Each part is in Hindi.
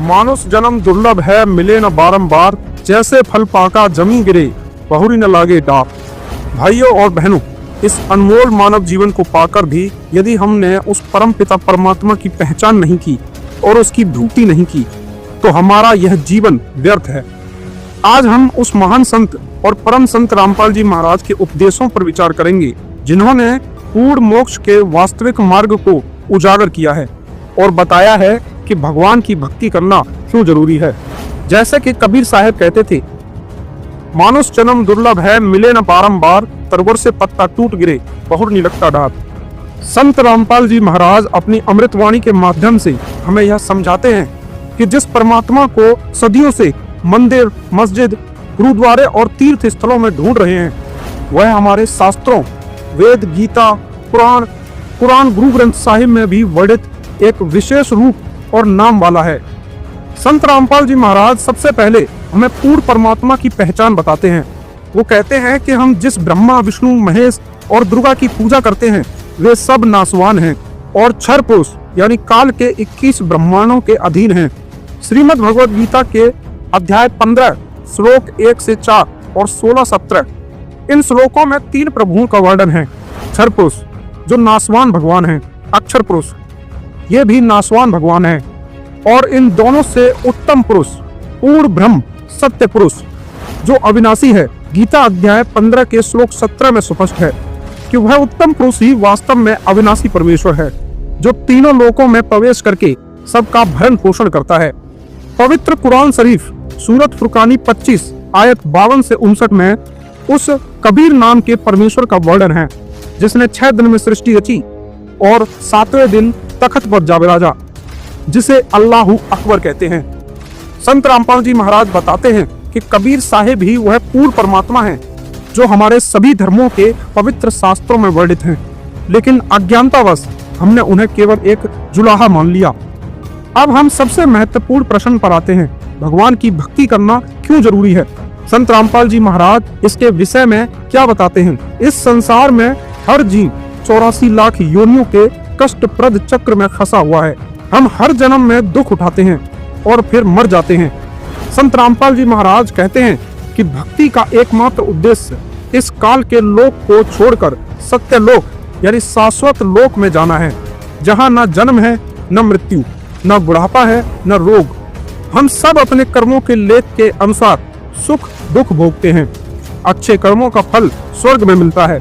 मानुष जन्म दुर्लभ है, मिले न बारंबार, जैसे फल पाका जमी गिरे, बहुरी न लागे डाक। भाइयों और बहनों, इस अनमोल मानव जीवन को पाकर भी यदि हमने उस परम पिता परमात्मा की पहचान नहीं की और उसकी भक्ति नहीं की, तो हमारा यह जीवन व्यर्थ है। आज हम उस महान संत और परम संत रामपाल जी महाराज के उपदेशों पर विचार करेंगे, जिन्होंने पूर्ण मोक्ष के वास्तविक मार्ग को उजागर किया है और बताया है कि भगवान की भक्ति करना क्यों जरूरी है। जैसे कि कबीर साहब कहते थे, मानुष जन्म दुर्लभ है, मिले न बारंबार, तरवर से पत्ता टूट गिरे, बहुर नहीं लगता डाक। संत रामपाल जी महाराज अपनी अमृतवाणी के माध्यम से हमें यह समझाते हैं कि जिस परमात्मा को सदियों से मंदिर, मस्जिद, गुरुद्वारे और तीर्थ स्थलों में ढूंढ रहे हैं, वह हमारे शास्त्रों, वेद, गीता, कुरान, गुरु ग्रंथ साहिब में भी वर्णित एक विशेष रूप और नाम वाला है। संत रामपाल जी महाराज सबसे पहले हमें पूर्ण परमात्मा की पहचान बताते हैं। वो कहते हैं कि हम जिस ब्रह्मा, विष्णु, महेश और दुर्गा की पूजा करते हैं, वे सब नासवान हैं और क्षर पुरुष यानी काल के 21 ब्रह्मांडों के अधीन हैं। श्रीमद् भगवद गीता के अध्याय 15 श्लोक 1 से 4 और 16-17 इन श्लोकों में 3 प्रभुओं का वर्णन है। क्षर पुरुष जो नासवान भगवान हैं, अक्षर पुरुष ये भी नासवान भगवान है, और इन दोनों से उत्तम पुरुष पूर्ण ब्रह्म सत्य पुरुष जो अविनाशी है। गीता अध्याय 15 के श्लोक 17 में स्पष्ट है कि वह उत्तम पुरुष ही वास्तव में अविनाशी परमेश्वर है, जो तीनों लोकों में प्रवेश करके सबका भरण पोषण करता है। पवित्र कुरान शरीफ सूरत फुरकानी 25 आयत 52 से 59 में उस कबीर नाम के परमेश्वर का वर्णन है, जिसने 6 दिन में सृष्टि रची और 7वें दिन तख्त पर जा विराजा, जिसे अल्लाहु अकबर कहते हैं। संत रामपाल जी महाराज बताते हैं कि कबीर साहिब ही वह पूर्ण परमात्मा है जो हमारे सभी धर्मों के पवित्र शास्त्रों में वर्णित हैं, लेकिन अज्ञानतावश हमने उन्हें केवल एक जुलाहा मान लिया। अब हम सबसे महत्वपूर्ण प्रश्न पर आते हैं, भगवान की भक्ति करना क्यों जरूरी है। संत रामपाल जी महाराज इसके विषय में क्या बताते हैं। इस संसार में हर जीव 84 लाख योनियों के कष्टप्रद चक्र में फंसा हुआ है। हम हर जन्म में दुख उठाते हैं और फिर मर जाते हैं। संत रामपाल जी महाराज कहते हैं कि भक्ति का एकमात्र उद्देश्य इस काल के लोक को छोड़कर सत्य लोक यानी शाश्वत लोक में जाना है, जहाँ न जन्म है, न मृत्यु, न बुढ़ापा है, न रोग। हम सब अपने कर्मों के लेख के अनुसार सुख दुख भोगते हैं। अच्छे कर्मों का फल स्वर्ग में मिलता है,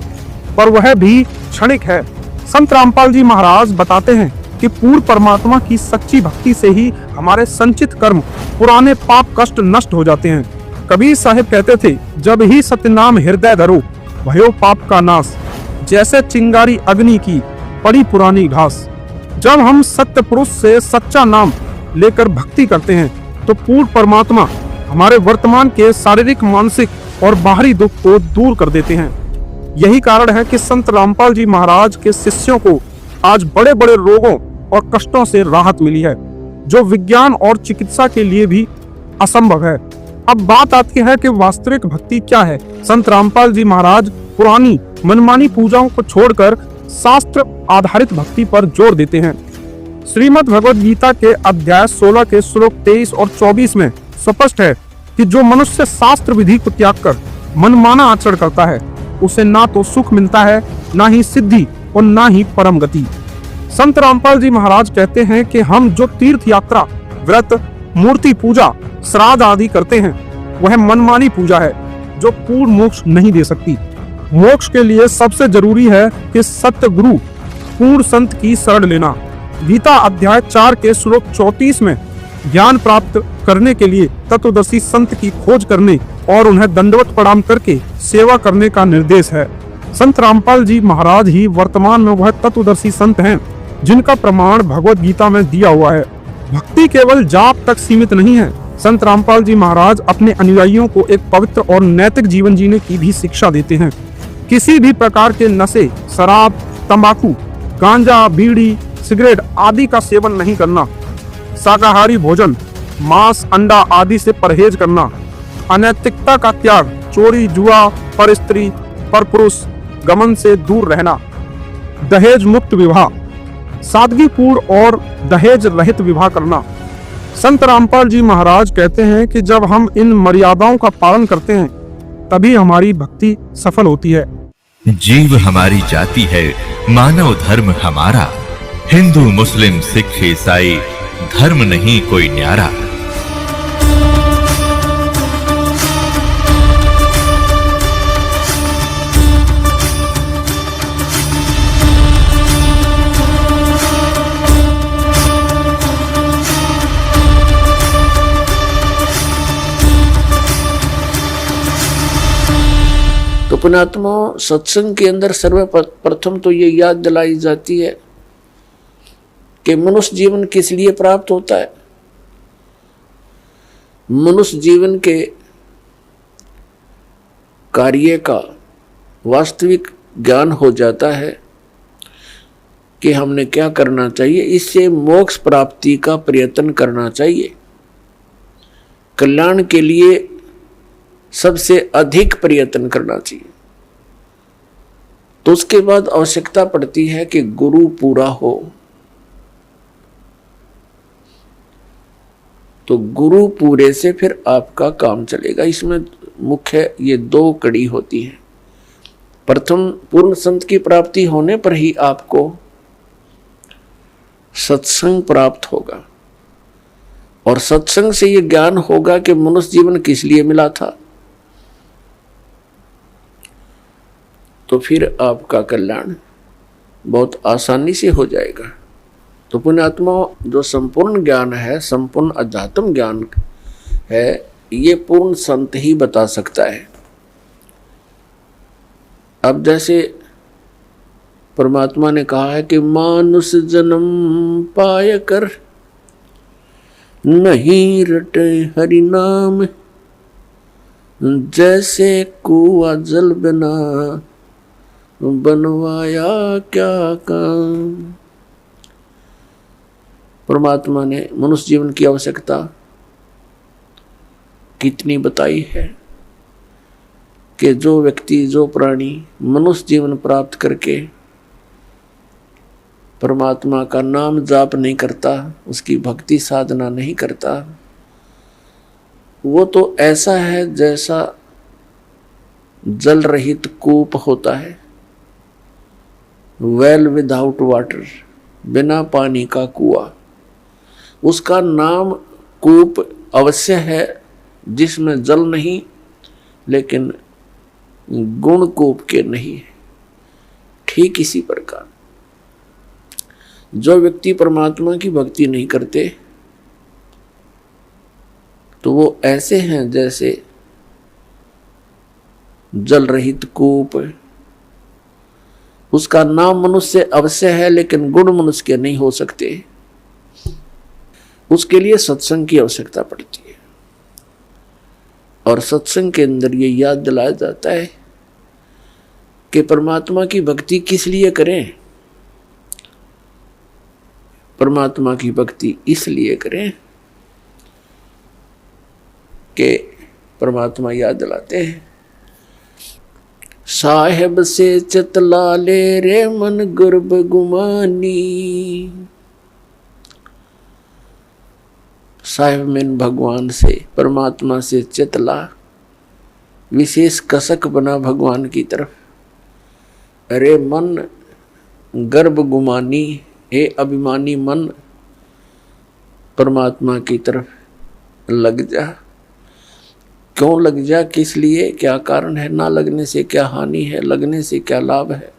पर वह भी क्षणिक है। संत रामपाल जी महाराज बताते हैं कि पूर्ण परमात्मा की सच्ची भक्ति से ही हमारे संचित कर्म, पुराने पाप कष्ट नष्ट हो जाते हैं। कबीर साहिब कहते थे, जब ही सत्यनाम हृदय धरो, भयो पाप का नाश, जैसे चिंगारी अग्नि की पड़ी पुरानी घास। जब हम सत्य पुरुष से सच्चा नाम लेकर भक्ति करते हैं, तो पूर्ण परमात्मा हमारे वर्तमान के शारीरिक, मानसिक और बाहरी दुख को दूर कर देते हैं। यही कारण है कि संत रामपाल जी महाराज के शिष्यों को आज बड़े बड़े रोगों और कष्टों से राहत मिली है, जो विज्ञान और चिकित्सा के लिए भी असंभव है। अब बात आती है कि वास्तविक भक्ति क्या है। संत रामपाल जी महाराज पुरानी मनमानी पूजाओं को छोड़कर शास्त्र आधारित भक्ति पर जोर देते हैं। श्रीमद् भगवद गीता के अध्याय 16 के श्लोक 23 और 24 में स्पष्ट है कि जो मनुष्य शास्त्र विधि को त्याग कर मनमाना आचरण करता है, उसे ना तो सुख मिलता है, ना ही सिद्धि और ना ही परम गति। संत रामपाल जी महाराज कहते हैं कि हम जो तीर्थ यात्रा, व्रत, मूर्ति पूजा, श्राद्ध आदि करते हैं, वह मनमानी पूजा है जो पूर्ण मोक्ष नहीं दे सकती। मोक्ष के लिए सबसे जरूरी है कि सत्य गुरु, पूर्ण संत की शरण लेना। गीता अध्याय 4 के श्लोक 34 में ज्ञान प्राप्त करने के लिए तत्वदर्शी संत की खोज करने और उन्हें दंडवत प्रणाम करके सेवा करने का निर्देश है। संत रामपाल जी महाराज ही वर्तमान में वह तत्वदर्शी संत हैं जिनका प्रमाण भगवद गीता में दिया हुआ है। भक्ति केवल जाप तक सीमित नहीं है। संत रामपाल जी महाराज अपने अनुयायियों को एक पवित्र और नैतिक जीवन जीने की भी शिक्षा देते हैं। किसी भी प्रकार के नशे, शराब, तंबाकू, गांजा, बीड़ी, सिगरेट आदि का सेवन नहीं करना, शाकाहारी भोजन, मांस, अंडा आदि से परहेज करना, अनैतिकता का त्याग, चोरी, जुआ, पर स्त्री, पर पुरुष गमन से दूर रहना, दहेज मुक्त विवाह, सादगीपूर्ण और दहेज रहित विवाह करना, संत रामपाल जी महाराज कहते हैं कि जब हम इन मर्यादाओं का पालन करते हैं तभी हमारी भक्ति सफल होती है। जीव हमारी जाति है, मानव धर्म हमारा। हिंदू मुस्लिम सिख ईसाई धर्म नहीं कोई न्यारा। तो पुण्यात्मा, सत्संग के अंदर सर्वप्रथम तो ये याद दिलाई जाती है कि मनुष्य जीवन किस लिए प्राप्त होता है। मनुष्य जीवन के कार्य का वास्तविक ज्ञान हो जाता है कि हमने क्या करना चाहिए, इससे मोक्ष प्राप्ति का प्रयत्न करना चाहिए। कल्याण के लिए सबसे अधिक प्रयत्न करना चाहिए। तो उसके बाद आवश्यकता पड़ती है कि गुरु पूरा हो। तो गुरु पूरे से फिर आपका काम चलेगा। इसमें मुख्य ये दो कड़ी होती है। प्रथम, पूर्ण संत की प्राप्ति होने पर ही आपको सत्संग प्राप्त होगा, और सत्संग से ये ज्ञान होगा कि मनुष्य जीवन किस लिए मिला था। तो फिर आपका कल्याण बहुत आसानी से हो जाएगा। तो पुण्यात्मा, जो संपूर्ण ज्ञान है, संपूर्ण अध्यात्म ज्ञान है, ये पूर्ण संत ही बता सकता है। अब जैसे परमात्मा ने कहा है कि मानुष जन्म पाय कर नहीं रटे हरि नाम, जैसे कुआं जल बिना बनवाया क्या काम। परमात्मा ने मनुष्य जीवन की आवश्यकता कितनी बताई है कि जो व्यक्ति, जो प्राणी मनुष्य जीवन प्राप्त करके परमात्मा का नाम जाप नहीं करता, उसकी भक्ति साधना नहीं करता, वो तो ऐसा है जैसा जल रहित कूप होता है, वेल विदाउट वाटर, बिना पानी का कुआं। उसका नाम कूप अवश्य है जिसमें जल नहीं, लेकिन गुण कूप के नहीं है। ठीक इसी प्रकार जो व्यक्ति परमात्मा की भक्ति नहीं करते, तो वो ऐसे हैं जैसे जल रहित कूप। उसका नाम मनुष्य अवश्य है, लेकिन गुण मनुष्य के नहीं हो सकते। उसके लिए सत्संग की आवश्यकता पड़ती है, और सत्संग के अंदर ये याद दिलाया जाता है कि परमात्मा की भक्ति किस लिए करें। परमात्मा की भक्ति इसलिए करें कि परमात्मा याद दिलाते हैं, साहेब से चतला ले रे मन गर्भ गुमानी। साहेब में भगवान से, परमात्मा से चतला, विशेष कसक बना भगवान की तरफ। अरे मन गर्भ गुमानी, हे अभिमानी मन, परमात्मा की तरफ लग जा। क्यों लग जा, किस लिए, क्या कारण है? ना लगने से क्या हानि है, लगने से क्या लाभ है?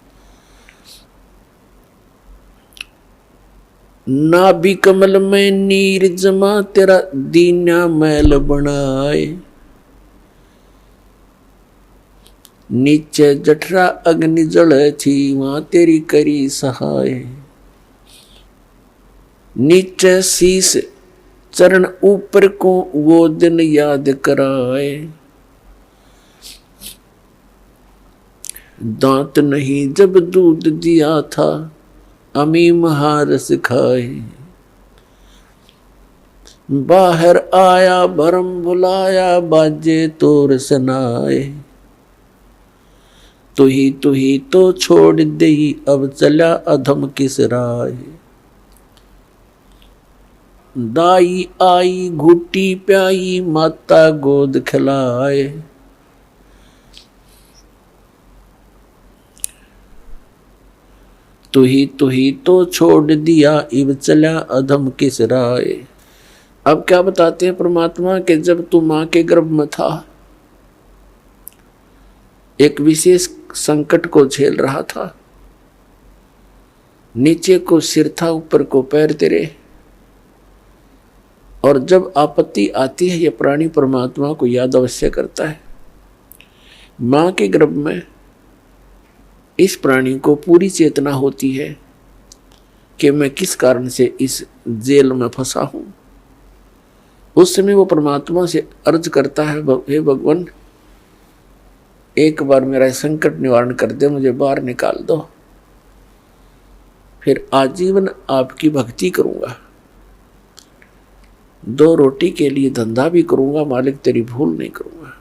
ना भी कमल में नीर जमा, तेरा दीना मैल बनाए। नीचे जठरा अग्नि जल थी, वहां तेरी करी सहाय। नीचे शीस चरण ऊपर को वो दिन याद कराए। दांत नहीं जब दूध दिया था, अमी महारस खाए। बाहर आया भरम बुलाया, बाजे तोर सनाए। तू ही तो छोड़ दे, अब चला अधम किस राय। दाई आई घुट्टी प्याई माता गोद खिलाए। तू ही तो छोड़ दिया इब चला अधम किस राय। अब क्या बताते हैं परमात्मा कि जब तू मां के गर्भ में था, एक विशेष संकट को झेल रहा था। नीचे को सिर था, ऊपर को पैर तेरे। और जब आपत्ति आती है, ये प्राणी परमात्मा को याद अवश्य करता है। मां के गर्भ में इस प्राणी को पूरी चेतना होती है कि मैं किस कारण से इस जेल में फंसा हूं। उस समय वो परमात्मा से अर्ज करता है, हे भगवान, एक बार मेरा संकट निवारण कर दे, मुझे बाहर निकाल दो, फिर आजीवन आपकी भक्ति करूंगा, 2 रोटी के लिए धंधा भी करूंगा, मालिक तेरी भूल नहीं करूंगा।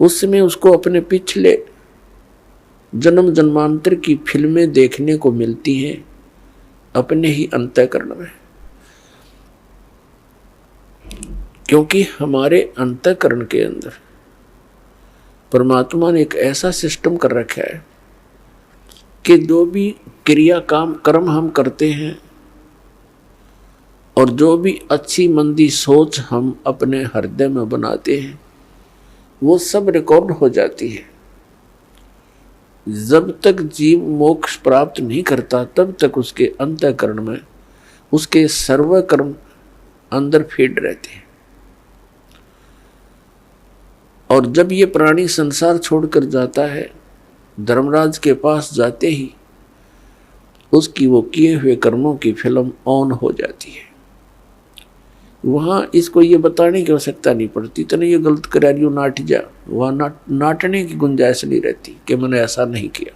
उस समय उसको अपने पिछले जन्म जन्मांतर की फिल्में देखने को मिलती हैं अपने ही अंतःकरण में, क्योंकि हमारे अंतःकरण के अंदर परमात्मा ने एक ऐसा सिस्टम कर रखा है कि जो भी क्रिया काम कर्म हम करते हैं और जो भी अच्छी मंदी सोच हम अपने हृदय में बनाते हैं, वो सब रिकॉर्ड हो जाती है। जब तक जीव मोक्ष प्राप्त नहीं करता, तब तक उसके अंतःकरण में उसके सर्व कर्म अंदर फीड रहते हैं। और जब ये प्राणी संसार छोड़कर जाता है, धर्मराज के पास जाते ही उसकी वो किए हुए कर्मों की फिल्म ऑन हो जाती है। वहां इसको ये बताने की आवश्यकता नहीं पड़ती, तने ये गलत करा रही हो, नाट जा। वहां नाटने की गुंजाइश नहीं रहती कि मैंने ऐसा नहीं किया।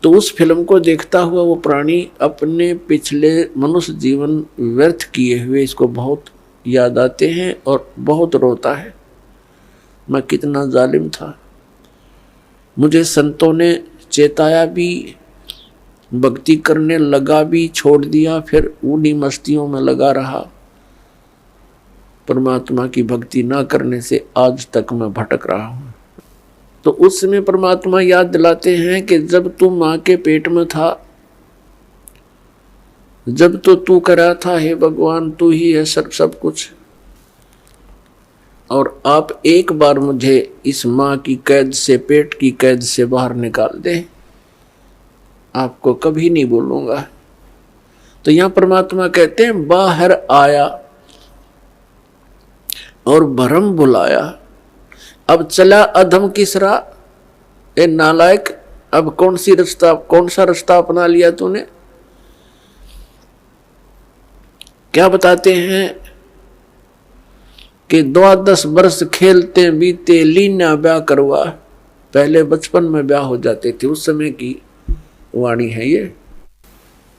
तो उस फिल्म को देखता हुआ वो प्राणी अपने पिछले मनुष्य जीवन व्यर्थ किए हुए इसको बहुत याद आते हैं और बहुत रोता है। मैं कितना जालिम था, मुझे संतों ने चेताया भी, भक्ति करने लगा भी, छोड़ दिया, फिर उन्हीं मस्तियों में लगा रहा। परमात्मा की भक्ति ना करने से आज तक मैं भटक रहा हूं। तो उस समय परमात्मा याद दिलाते हैं कि जब तू मां के पेट में था, जब तो तू करा था, हे भगवान तू ही है सब कुछ, और आप एक बार मुझे इस मां की कैद से, पेट की कैद से बाहर निकाल दे, आपको कभी नहीं बोलूंगा। तो यहां परमात्मा कहते हैं, बाहर आया और भरम बुलाया, अब चला अधम किसरा। ए नालायक, अब कौन सा रास्ता अपना लिया तूने। क्या बताते हैं कि 12 वर्ष खेलते बीते, लीना ब्याह करवा। पहले बचपन में ब्याह हो जाते थे, उस समय की वाणी है ये।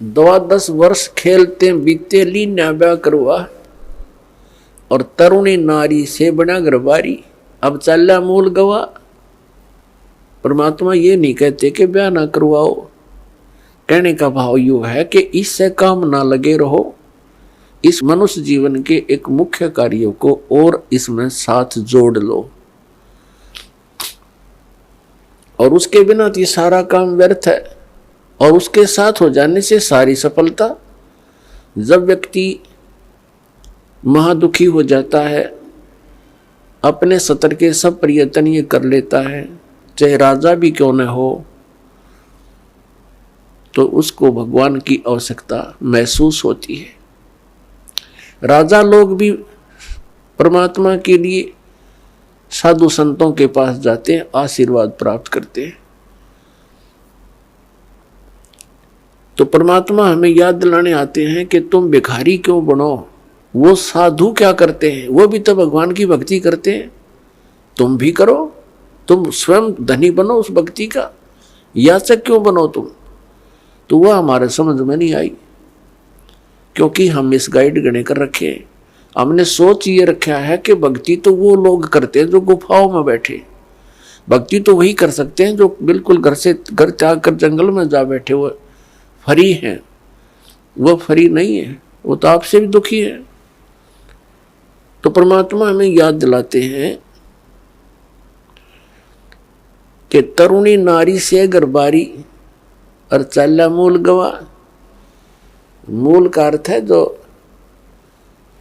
12 वर्ष खेलते बीते, लीना ब्याह करवा, और तरुणी नारी से बना गरबारी, अब चला मूल गवा। परमात्मा ये नहीं कहते कि ब्याह ना करवाओ, कहने का भाव यू है कि इससे काम ना लगे रहो, इस मनुष्य जीवन के एक मुख्य कार्यों को और इसमें साथ जोड़ लो, और उसके बिना तो ये सारा काम व्यर्थ है, और उसके साथ हो जाने से सारी सफलता। जब व्यक्ति महादुखी हो जाता है, अपने सतर के सब प्रयत्न ये कर लेता है, चाहे राजा भी क्यों न हो, तो उसको भगवान की आवश्यकता महसूस होती है। राजा लोग भी परमात्मा के लिए साधु संतों के पास जाते हैं, आशीर्वाद प्राप्त करते हैं। तो परमात्मा हमें याद दिलाने आते हैं कि तुम भिखारी क्यों बनो, वो साधु क्या करते हैं, वो भी तो भगवान की भक्ति करते हैं, तुम भी करो, तुम स्वयं धनी बनो उस भक्ति का, याचक क्यों बनो तुम। तो वह हमारे समझ में नहीं आई, क्योंकि हम इस गाइड गणे कर रखे हैं। हमने सोच ये रखा है कि भक्ति तो वो लोग करते हैं जो गुफाओं में बैठे, भक्ति तो वही कर सकते हैं जो बिल्कुल घर त्याग कर जंगल में जा बैठे हुए फरी हैं। वो फ्री नहीं है, वो तो आपसे भी दुखी है। तो परमात्मा हमें याद दिलाते हैं कि तरुणी नारी से गरबारी और चाला मूल गवा। मूल का अर्थ है जो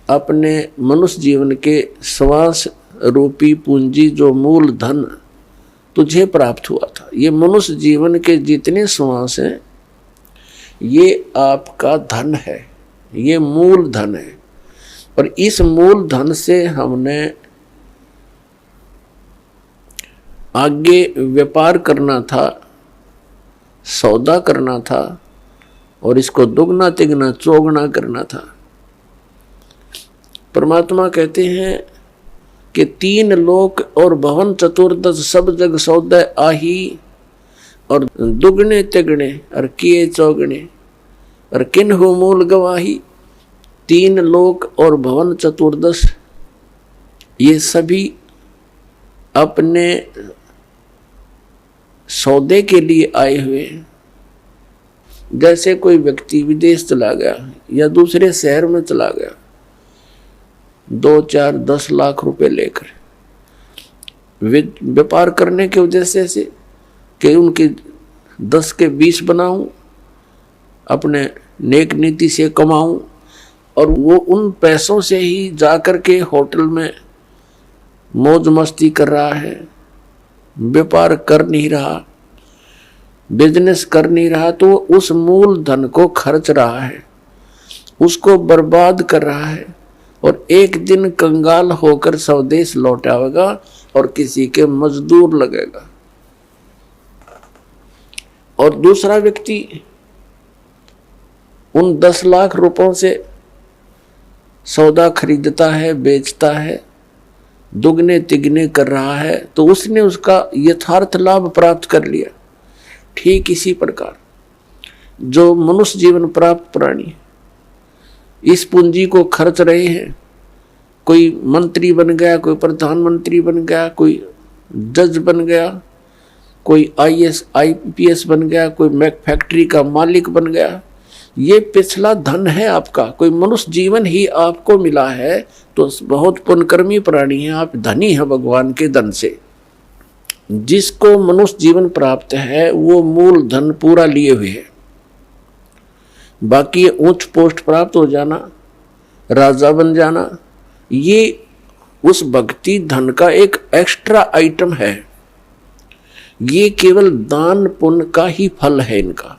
अपने मनुष्य जीवन के श्वास रूपी पूंजी, जो मूल धन तुझे प्राप्त हुआ था। ये मनुष्य जीवन के जितने श्वास हैं ये आपका धन है, ये मूल धन है। और इस मूल धन से हमने आगे व्यापार करना था, सौदा करना था और इसको दुगना तिगना चौगुना करना था। परमात्मा कहते हैं कि 3 लोक और भवन चतुर्दश सब जग सौदा आही, और दुगने तिगने और किए चौगने और किन हो मूल गवाही। 3 लोक और भवन चतुर्दश ये सभी अपने सौदे के लिए आए हुए। जैसे कोई व्यक्ति विदेश चला गया या दूसरे शहर में चला गया 2, 4, 10 लाख रुपए लेकर व्यापार करने के उद्देश्य से कि उनकी 10 के 20 बनाऊं, अपने नेक नीति से कमाऊं, और वो उन पैसों से ही जाकर के होटल में मौज मस्ती कर रहा है, व्यापार कर नहीं रहा, बिजनेस कर नहीं रहा, तो उस मूल धन को खर्च रहा है, उसको बर्बाद कर रहा है और एक दिन कंगाल होकर स्वदेश लौट आएगा और किसी के मजदूर लगेगा। और दूसरा व्यक्ति उन 10 लाख रुपयों से सौदा खरीदता है, बेचता है, दुगने तिगने कर रहा है, तो उसने उसका यथार्थ लाभ प्राप्त कर लिया। ठीक इसी प्रकार जो मनुष्य जीवन प्राप्त प्राणी इस पूंजी को खर्च रहे हैं, कोई मंत्री बन गया, कोई प्रधानमंत्री बन गया, कोई जज बन गया, कोई IAS IPS बन गया, कोई मैक फैक्ट्री का मालिक बन गया, ये पिछला धन है आपका। कोई मनुष्य जीवन ही आपको मिला है तो बहुत पुण्यकर्मी प्राणी है, आप धनी है भगवान के धन से। जिसको मनुष्य जीवन प्राप्त है वो मूल धन पूरा लिए हुए है। बाकी उच्च पोस्ट प्राप्त हो जाना, राजा बन जाना, ये उस भक्ति धन का एक एक्स्ट्रा आइटम है। ये केवल दान पुण्य का ही फल है इनका।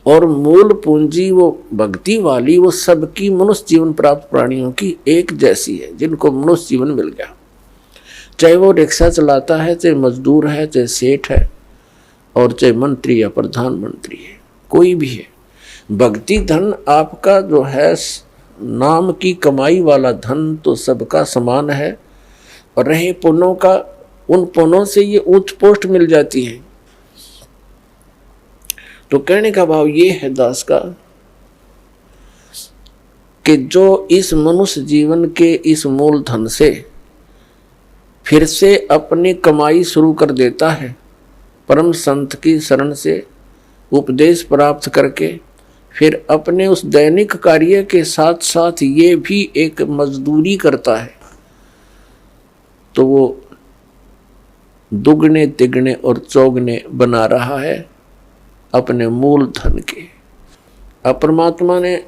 और मूल पूंजी वो भक्ति वाली, वो सबकी मनुष्य जीवन प्राप्त प्राणियों की एक जैसी है, जिनको मनुष्य जीवन मिल गया। चाहे वो रिक्शा चलाता है, चाहे मजदूर है, चाहे सेठ है, और चाहे मंत्री या प्रधानमंत्री है, कोई भी है। भक्ति धन आपका जो है नाम की कमाई वाला धन तो सबका समान है। और रहे पुण्यों का, उन पुण्यों से ये उच्च पोस्ट मिल जाती है। तो कहने का भाव ये है दास का कि जो इस मनुष्य जीवन के इस मूल धन से फिर से अपनी कमाई शुरू कर देता है, परम संत की शरण से उपदेश प्राप्त करके फिर अपने उस दैनिक कार्य के साथ साथ ये भी एक मजदूरी करता है, तो वो दुगने तिगने और चौगने बना रहा है अपने मूल धन के। अब परमात्मा ने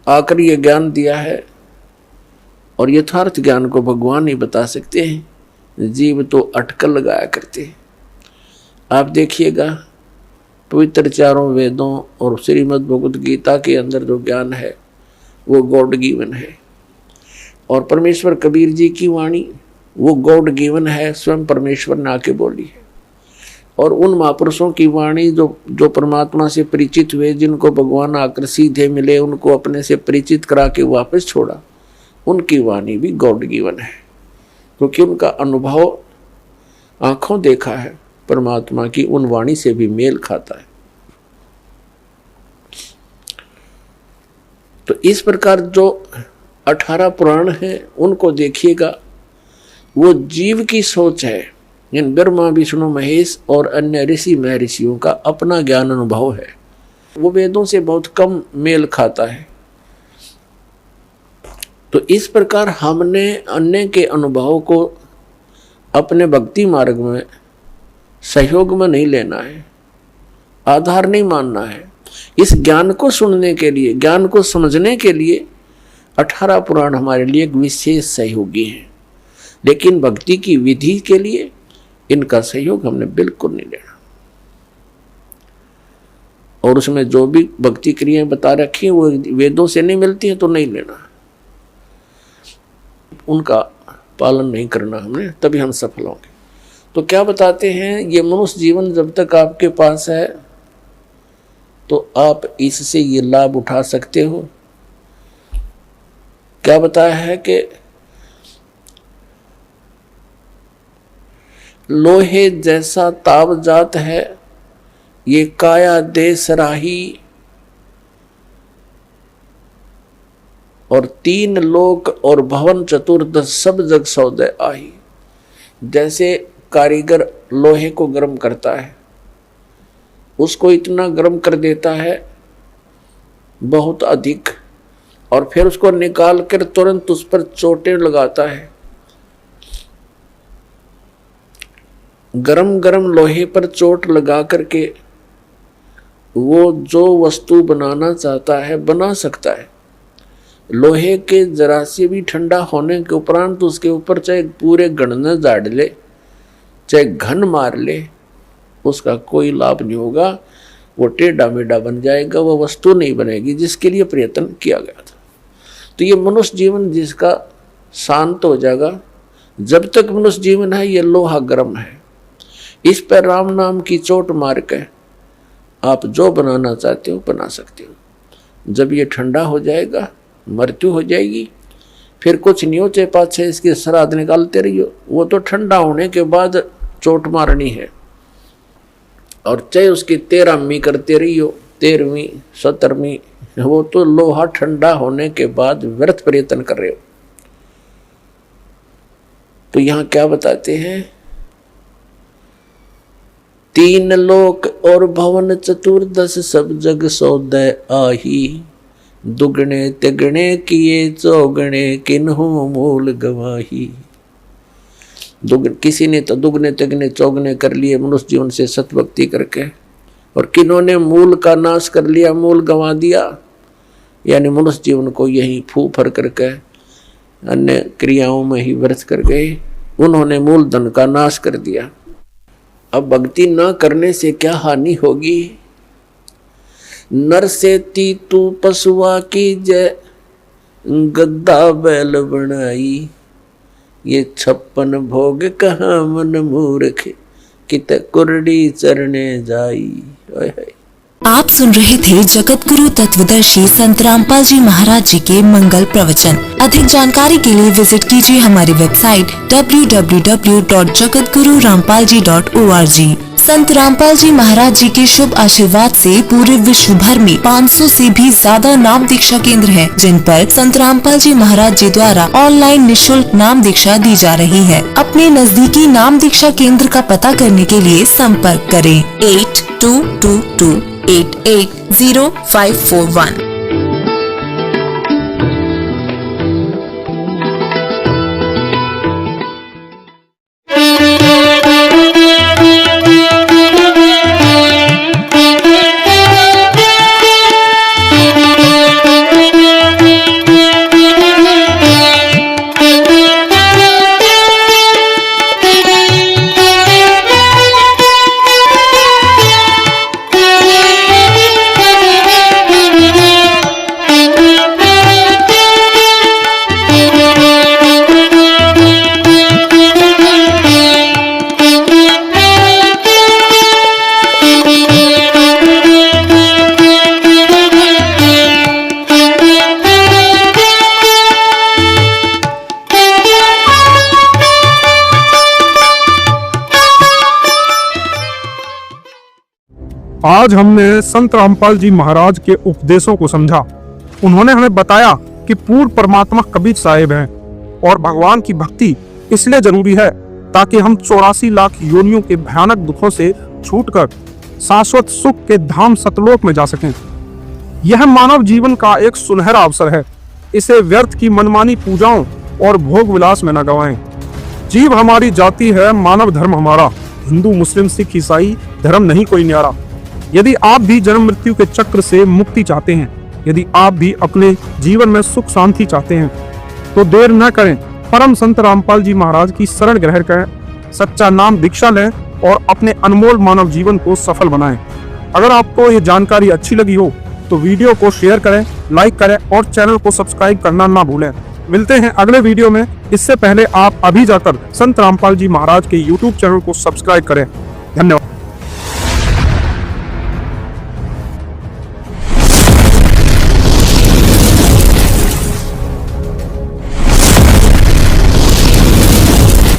आकर ये ज्ञान दिया है और यथार्थ ज्ञान को भगवान ही बता सकते हैं, जीव तो अटकल लगाया करते हैं। आप देखिएगा पवित्र चारों वेदों और श्रीमद् भगवद गीता के अंदर जो ज्ञान है वो गॉड गिवन है। और परमेश्वर कबीर जी की वाणी वो गॉड गिवन है, स्वयं परमेश्वर ने आके बोली है। और उन महापुरुषों की वाणी जो परमात्मा से परिचित हुए, जिनको भगवान आकर सीधे मिले, उनको अपने से परिचित करा के वापस छोड़ा, उनकी वाणी भी गॉड गिवन है, क्योंकि उनका अनुभव आंखों देखा है परमात्मा की उन वाणी से भी मेल खाता है। तो इस प्रकार जो 18 पुराण हैं उनको देखिएगा, वो जीव की सोच है। इन ब्रह्मा विष्णु महेश और अन्य ऋषि महर्षियों का अपना ज्ञान अनुभव है। वो वेदों से बहुत कम मेल खाता है। तो इस प्रकार हमने अन्य के अनुभव को अपने भक्ति मार्ग में सहयोग में नहीं लेना है, आधार नहीं मानना है। इस ज्ञान को सुनने के लिए, ज्ञान को समझने के लिए 18 पुराण हमारे लिए एक विशेष सहयोगी हैं, लेकिन भक्ति की विधि के लिए इनका सहयोग हमने बिल्कुल नहीं लेना। और उसमें जो भी भक्ति क्रियाएं बता रखी हैं वो वेदों से नहीं मिलती हैं तो नहीं लेना, उनका पालन नहीं करना हमने, तभी हम सफल होंगे। तो क्या बताते हैं, ये मनुष्य जीवन जब तक आपके पास है तो आप इससे ये लाभ उठा सकते हो। क्या बताया है कि लोहे जैसा ताव जात है ये काया देश राही, और 3 लोक और भवन चतुर्दश सब जग सौदे आही। जैसे कारीगर लोहे को गर्म करता है, उसको इतना गर्म कर देता है बहुत अधिक, और फिर उसको निकाल कर तुरंत उस पर चोटें लगाता है। गरम गरम लोहे पर चोट लगा करके वो जो वस्तु बनाना चाहता है बना सकता है। लोहे के जरा से भी ठंडा होने के उपरांत उसके ऊपर चाहे पूरे गणना झाड़ ले, चाहे घन मार ले, उसका कोई लाभ नहीं होगा। वो टेढ़ा मेढ़ा बन जाएगा, वो वस्तु नहीं बनेगी जिसके लिए प्रयत्न किया गया था। तो ये मनुष्य जीवन जिसका शांत हो जाएगा, जब तक मनुष्य जीवन है ये लोहा गर्म है, इस पर राम नाम की चोट मार के आप जो बनाना चाहते हो बना सकते हो। जब ये ठंडा हो जाएगा, मृत्यु हो जाएगी, फिर कुछ नहीं हो, चाहे पाछे इसके श्राद्ध निकालते रहियो, वो तो ठंडा होने के बाद चोट मारनी है। और चाहे उसकी 13वीं करते रहियो, 13वीं 17वीं, वो तो लोहा ठंडा होने के बाद व्यर्थ प्रयत्न कर रहे हो। तो यहां क्या बताते हैं, 3 लोक और भवन चतुर्दश सब जग सौदे आही, दुगने तिगने किए चौगने किन्हु मूल गवाही। किसी ने तो दुगने तिगने चौगने कर लिए मनुष्य जीवन से सतभक्ति करके, और किन्होंने मूल का नाश कर लिया, मूल गंवा दिया, यानी मनुष्य जीवन को यही फूफर करके अन्य क्रियाओं में ही व्यर्थ कर गए, उन्होंने मूल धन का नाश कर दिया। अब भक्ति न करने से क्या हानि होगी। नर से तू पशुआ की जय, गद्दा बैल बनाई, ये 56 भोग कहाँ मन मूर्ख, कित कुरडी चरने जाई। आप सुन रहे थे जगत गुरु तत्वदर्शी संत रामपाल जी महाराज जी के मंगल प्रवचन। अधिक जानकारी के लिए विजिट कीजिए हमारी वेबसाइट www.jagatgururampalji.org। संत रामपाल जी महाराज जी के शुभ आशीर्वाद से पूरे विश्व भर में 500 से भी ज्यादा नाम दीक्षा केंद्र हैं, जिन पर संत रामपाल जी महाराज जी द्वारा ऑनलाइन निशुल्क नाम दीक्षा दी जा रही है। अपने नजदीकी नाम दीक्षा केंद्र का पता करने के लिए संपर्क करें 8222880541। आज हमने संत रामपाल जी महाराज के उपदेशों को समझा। उन्होंने हमें बताया कि पूर्ण परमात्मा कबीर साहिब हैं और भगवान की भक्ति इसलिए जरूरी है ताकि हम 84 लाख योनियों के भयानक दुखों से छूटकर शाश्वत सुख के धाम सतलोक में जा सकें। यह मानव जीवन का एक सुनहरा अवसर है। इसे व्यर्थ की मनमानी पूजाओं और भोग विलास में न गवाएं। जीव हमारी जाति है, मानव धर्म हमारा। हिंदू, मुस्लिम, सिख, ईसाई धर्म नहीं कोई न्यारा। यदि आप भी जन्म मृत्यु के चक्र से मुक्ति चाहते हैं, यदि आप भी अपने जीवन में सुख शांति चाहते हैं, तो देर न करें, परम संत रामपाल जी महाराज की शरण ग्रहण करें, सच्चा नाम दीक्षा लें और अपने अनमोल मानव जीवन को सफल बनाएं। अगर आपको ये जानकारी अच्छी लगी हो तो वीडियो को शेयर करें, लाइक करें और चैनल को सब्सक्राइब करना ना भूलें। मिलते हैं अगले वीडियो में। इससे पहले आप अभी जाकर संत रामपाल जी महाराज के YouTube चैनल को सब्सक्राइब करें। धन्यवाद।